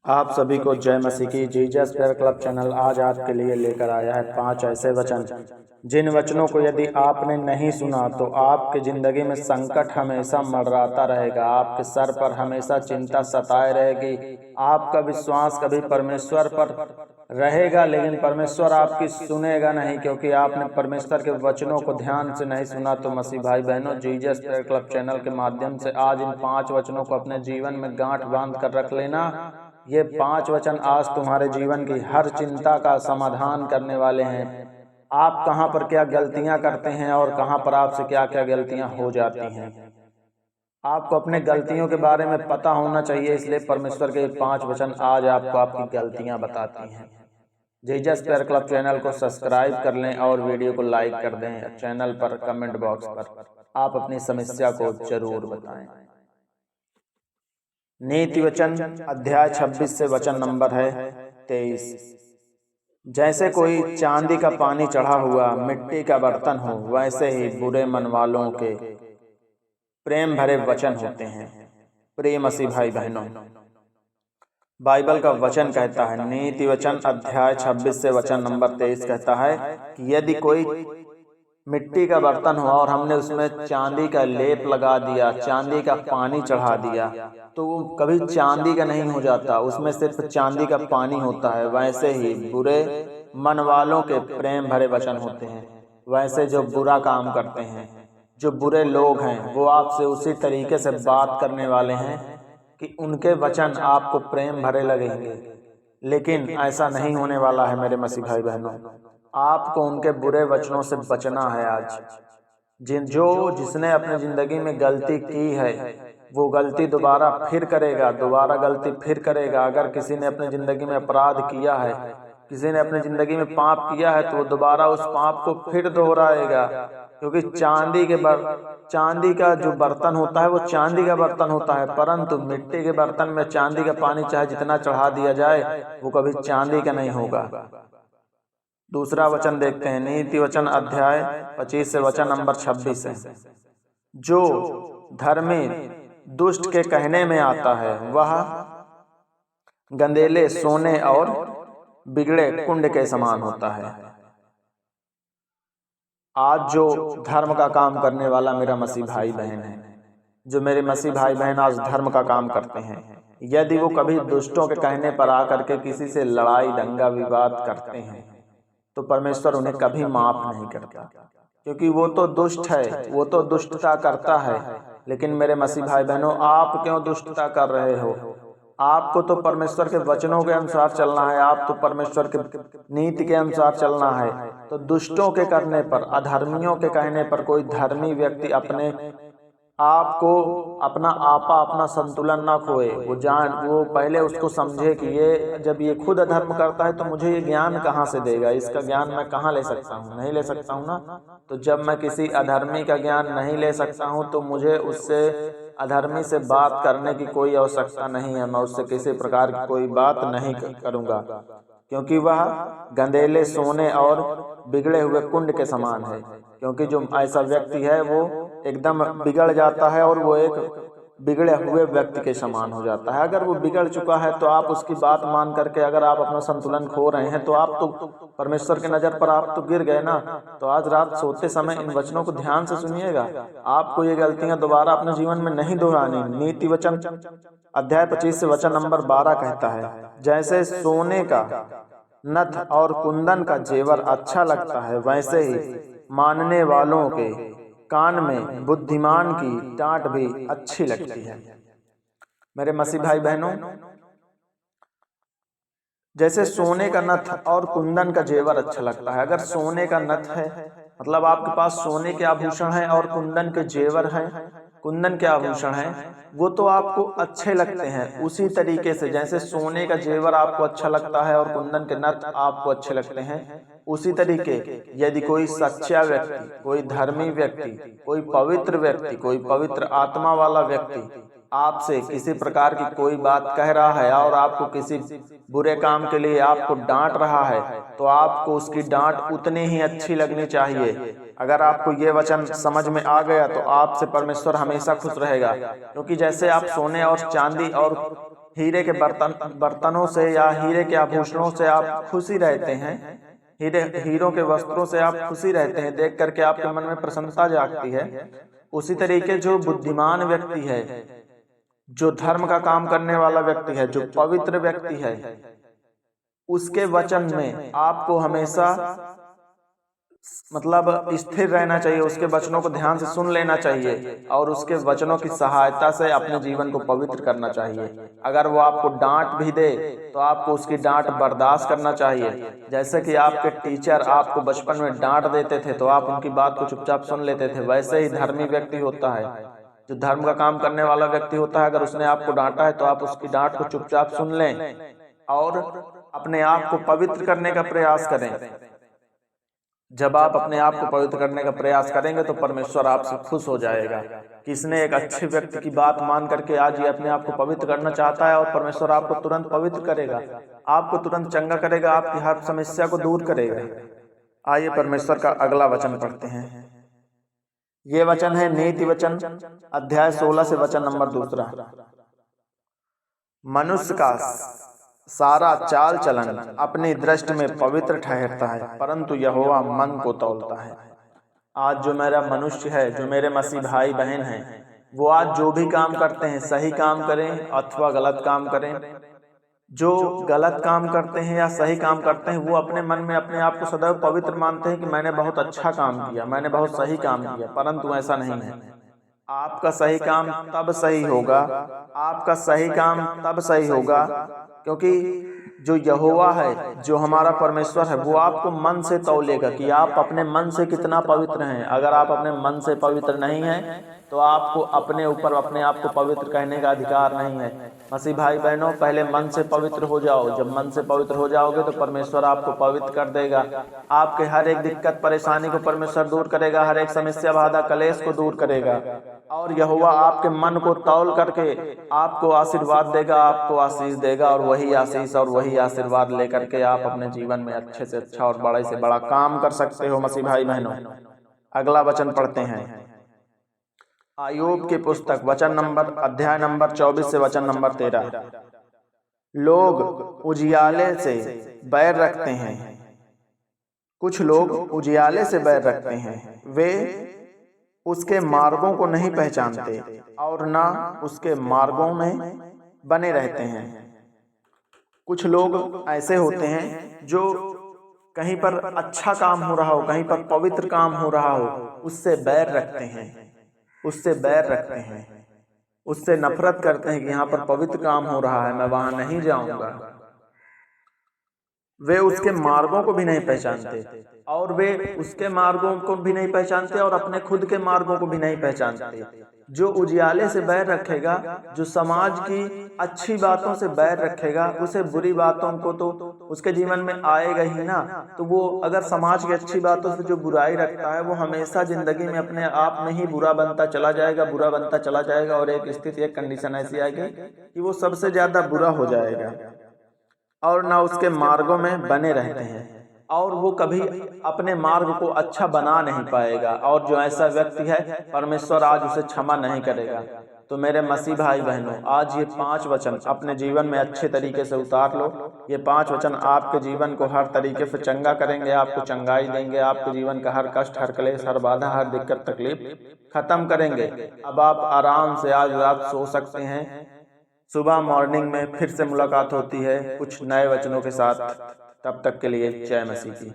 आप सभी को जय मसीह की। जीसस प्रेयर क्लब चैनल आज आपके लिए लेकर आया है 5 ऐसे वचन जिन वचनों को यदि आपने नहीं सुना तो आपकी जिंदगी में संकट हमेशा मंडराता रहेगा, आपके सर पर हमेशा चिंता सताए रहेगी। आपका विश्वास कभी परमेश्वर पर रहेगा लेकिन परमेश्वर आपकी सुनेगा नहीं, क्योंकि आपने परमेश्वर के वचनों को ध्यान से नहीं सुना। तो मसीह भाई बहनों, जीसस प्रेयर क्लब चैनल के माध्यम से आज इन 5 वचनों को अपने जीवन में गांठ बांध कर रख लेना। ये 5 वचन आज तुम्हारे जीवन की हर चिंता का समाधान करने वाले हैं। आप कहाँ पर क्या गलतियां करते हैं और कहाँ पर आपसे क्या क्या गलतियां हो जाती हैं, आपको अपने गलतियों के बारे में पता होना चाहिए। इसलिए परमेश्वर के 5 वचन आज आपको आपकी गलतियां बताती हैं। जीसस प्रेयर क्लब चैनल को सब्सक्राइब कर लें और वीडियो को लाइक कर दें। चैनल पर कमेंट बॉक्स पर आप अपनी समस्या को जरूर बताएं। नीति वचन अध्याय 26 से वचन नंबर है 23। जैसे कोई चांदी का पानी चढ़ा हुआ मिट्टी का बर्तन हो, वैसे ही बुरे मन वालों के प्रेम भरे वचन होते हैं। प्रिय मसीह भाई बहनों, बाइबल का वचन कहता है, नीति वचन अध्याय 26 से वचन नंबर 23 कहता है कि यदि कोई मिट्टी का बर्तन हो और हमने उसमें चांदी का लेप लगा दिया, चांदी का पानी चढ़ा दिया, तो वो कभी चांदी का नहीं हो जाता, उसमें सिर्फ चांदी का पानी होता है। वैसे ही बुरे मन वालों के प्रेम भरे वचन होते हैं। वैसे जो बुरा काम करते हैं, जो बुरे लोग हैं, वो आपसे उसी तरीके से बात करने वाले हैं कि उनके वचन आपको प्रेम भरे लगेंगे, लेकिन ऐसा नहीं होने वाला है। मेरे मसीह भाई बहनों, आपको उनके बुरे वचनों से बचना है। आज जिसने अपनी जिंदगी में गलती की है, वो गलती दोबारा फिर करेगा, दोबारा गलती फिर करेगा। अगर किसी ने अपनी जिंदगी में अपराध किया है, किसी ने अपनी जिंदगी में पाप किया है, तो वो दोबारा उस पाप को फिर दोहराएगा। क्योंकि चांदी का जो बर्तन होता है वो चांदी का बर्तन होता है, परंतु मिट्टी के बर्तन में चांदी का पानी चाहे जितना चढ़ा दिया जाए, वो कभी चांदी का नहीं होगा। दूसरा वचन देखते हैं, नीति वचन अध्याय 25 से वचन नंबर 26 है। जो धर्मी दुष्ट के कहने में आता है, वह गंदेले सोने और बिगड़े कुंड के समान होता है। आज जो धर्म का काम करने वाला मेरा मसीह भाई बहन है, जो मेरे मसीह भाई बहन आज धर्म का काम करते हैं, यदि वो कभी दुष्टों के कहने पर आकर के किसी से लड़ाई दंगा विवाद करते हैं, तो परमेश्वर उन्हें कभी माफ नहीं करता, क्योंकि वो तो दुष्ट है, वो तो दुष्टता करता है। लेकिन मेरे मसीह भाई बहनों, आप क्यों दुष्टता कर रहे हो? आपको तो परमेश्वर के वचनों के अनुसार चलना है, आप तो परमेश्वर के नीति के अनुसार चलना है। तो दुष्टों के करने पर, अधर्मियों के कहने पर कोई धर्मी व्यक्ति अपने आपको अपना अपना संतुलन ना खोए। वो पहले उसको समझे कि ये जब ये खुद अधर्म करता है तो मुझे ये ज्ञान कहाँ से देगा, इसका ज्ञान मैं कहाँ ले सकता हूँ? नहीं ले सकता हूँ ना। तो जब मैं किसी अधर्मी का ज्ञान नहीं ले सकता हूँ, तो मुझे उससे अधर्मी से बात करने की कोई आवश्यकता नहीं है। मैं उससे किसी प्रकार की कोई बात नहीं करूँगा, क्योंकि वह गंदेले सोने और बिगड़े हुए कुंड के समान है। क्योंकि जो ऐसा व्यक्ति है वो एकदम बिगड़ जाता है और वो एक बिगड़े हुए व्यक्ति के समान हो जाता है। अगर वो बिगड़ चुका है तो आप उसकी बात मान करके अगर आप अपना संतुलन खो रहे हैं, तो आप तो परमेश्वर की नजर पर आप तो गिर गए ना। तो आज रात सोते समय इन वचनों को ध्यान से सुनिएगा, आपको ये गलतियां दोबारा अपने जीवन में नहीं दोहरानी। नीति वचन अध्याय 25 से वचन नंबर 12 कहता है, जैसे सोने का नथ और कुंदन का जेवर अच्छा लगता है, वैसे ही मानने वालों के कान में बुद्धिमान की डांट भी अच्छी लगती है। मेरे मसीह भाई बहनों, जैसे सोने का नथ और कुंदन का जेवर अच्छा लगता है। अगर सोने का नथ है, मतलब आपके पास सोने के आभूषण है, और कुंदन के जेवर हैं, कुंदन के आभूषण हैं, वो तो आपको अच्छे लगते हैं। उसी तरीके से जैसे सोने का जेवर आपको अच्छा लगता है और कुंदन के नथ आपको अच्छे लगते हैं, उसी तरीके यदि कोई सच्चा व्यक्ति, कोई धर्मी व्यक्ति, कोई पवित्र व्यक्ति, कोई पवित्र आत्मा वाला व्यक्ति आपसे किसी प्रकार की कोई बात कह रहा है और आपको किसी बुरे काम के लिए आपको डांट रहा है, तो आपको उसकी डांट उतनी ही अच्छी लगनी चाहिए। अगर आपको ये वचन समझ में आ गया तो आपसे परमेश्वर हमेशा खुश रहेगा। क्योंकि जैसे आप सोने और चांदी और हीरे के बर्तनों से या हीरे के आभूषणों से आप खुशी रहते हैं, हीरों के वस्त्रों से आप खुशी रहते हैं, देख करके आपके मन में प्रसन्नता जागती है। उसी तरीके जो बुद्धिमान व्यक्ति है, जो धर्म का काम करने वाला व्यक्ति है, जो पवित्र व्यक्ति है, उसके वचन में आपको हमेशा मतलब स्थिर रहना चाहिए, उसके वचनों को ध्यान से सुन लेना चाहिए और उसके वचनों की सहायता से अपने जीवन को पवित्र करना चाहिए। अगर वो आपको डांट भी दे तो आपको उसकी डांट बर्दाश्त करना चाहिए। जैसे कि आपके टीचर आपको बचपन में डांट देते थे तो आप उनकी बात को चुपचाप सुन लेते थे, वैसे ही धर्मी व्यक्ति होता है, जो धर्म का काम करने वाला व्यक्ति होता है, अगर उसने आपको डांटा है तो आप उसकी डांट को चुपचाप सुन लें और अपने आप को पवित्र करने का प्रयास करें। जब आप अपने आप को पवित्र करने का प्रयास करेंगे तो परमेश्वर आपसे खुश हो जाएगा। किसने एक अच्छे व्यक्ति की बात मान करके आज ये अपने आप को पवित्र करना चाहता है और परमेश्वर आपको तुरंत पवित्र करेगा, आपको तुरंत चंगा करेगा, आपकी हर समस्या को दूर करेगा। आइए परमेश्वर का अगला वचन पढ़ते हैं। ये वचन है नीति वचन अध्याय 16 से वचन नंबर 2। मनुष्य का सारा चाल चलन अपनी दृष्टि में पवित्र ठहरता है, परंतु यहोवा मन को तौलता है। आज जो मेरा मनुष्य है, जो मेरे मसीह भाई बहन हैं, वो आज जो भी काम करते हैं, सही काम करें अथवा गलत काम करें, जो गलत काम करते हैं या सही काम करते हैं, वो अपने मन में अपने आप को सदैव पवित्र मानते हैं कि मैंने बहुत अच्छा काम किया, मैंने बहुत सही काम किया, परंतु ऐसा नहीं है। आपका सही काम तब सही होगा, आपका सही काम तब सही होगा क्योंकि जो यहोवा है, जो हमारा परमेश्वर है, वो आपको मन से तौलेगा कि आप अपने मन से कितना पवित्र हैं। अगर आप अपने मन से पवित्र नहीं हैं तो आपको अपने ऊपर अपने आप को पवित्र कहने का अधिकार नहीं है। मसीह भाई बहनों, पहले मन से पवित्र हो जाओ। जब मन से पवित्र हो जाओगे तो परमेश्वर आपको पवित्र कर देगा। आपके हर एक दिक्कत परेशानी को परमेश्वर दूर करेगा, हर एक समस्या बाधा कलेश को दूर करेगा और यहोवा आपके मन को तौल करके आपको आशीर्वाद देगा, आपको आशीष देगा और वही आशीष और वही आशीर्वाद लेकर के आप अपने जीवन में अच्छे से अच्छा और बड़े से बड़ा काम कर सकते हो। मसीह भाई बहनों, अगला वचन पढ़ते हैं। आयोग की पुस्तक वचन नंबर अध्याय नंबर 24 से वचन नंबर 13। लोग उजियाले से बैर रखते हैं, कुछ लोग उजियाले से बैर रखते हैं, वे उसके मार्गों को नहीं पहचानते और ना उसके मार्गों में बने रहते हैं। कुछ लोग ऐसे होते हैं जो कहीं पर अच्छा काम हो रहा हो, कहीं पर पवित्र काम हो रहा हो, उससे बैर रखते हैं, उससे बैर रखते हैं, उससे नफरत करते हैं कि यहाँ पर पवित्र काम हो रहा है, मैं वहां नहीं जाऊंगा। वे उसके मार्गों को भी नहीं पहचानते और वे उसके मार्गों को भी नहीं पहचानते और अपने खुद के मार्गों को भी नहीं पहचानते। जो उजियाले से बैर रखेगा, जो समाज की अच्छी बातों से बैर रखेगा, उसे बुरी बातों को तो उसके जीवन में आएगा ही ना। तो वो अगर समाज की अच्छी बातों से जो बुराई रखता है, वो हमेशा जिंदगी में अपने आप में ही बुरा बनता चला जाएगा, बुरा बनता चला जाएगा और एक स्थिति, एक कंडीशन ऐसी आएगी कि वो सबसे ज्यादा बुरा हो जाएगा और ना उसके मार्गों में बने रहते हैं और वो कभी अपने मार्ग को अच्छा बना नहीं पाएगा। और जो ऐसा व्यक्ति है, परमेश्वर आज उसे क्षमा नहीं करेगा। तो मेरे मसीह भाई बहनों, आज ये 5 वचन अपने जीवन में अच्छे तरीके से उतार लो। ये 5 वचन आपके जीवन को हर तरीके से चंगा करेंगे, आपको चंगाई देंगे, आपके जीवन का हर कष्ट, हर क्लेश, हर बाधा, हर दिक्कत तकलीफ खत्म करेंगे। अब आप आराम से आज रात सो सकते हैं। सुबह मॉर्निंग में फिर से मुलाकात होती है कुछ नए वचनों के साथ। तब तक के लिए जय मसीह की।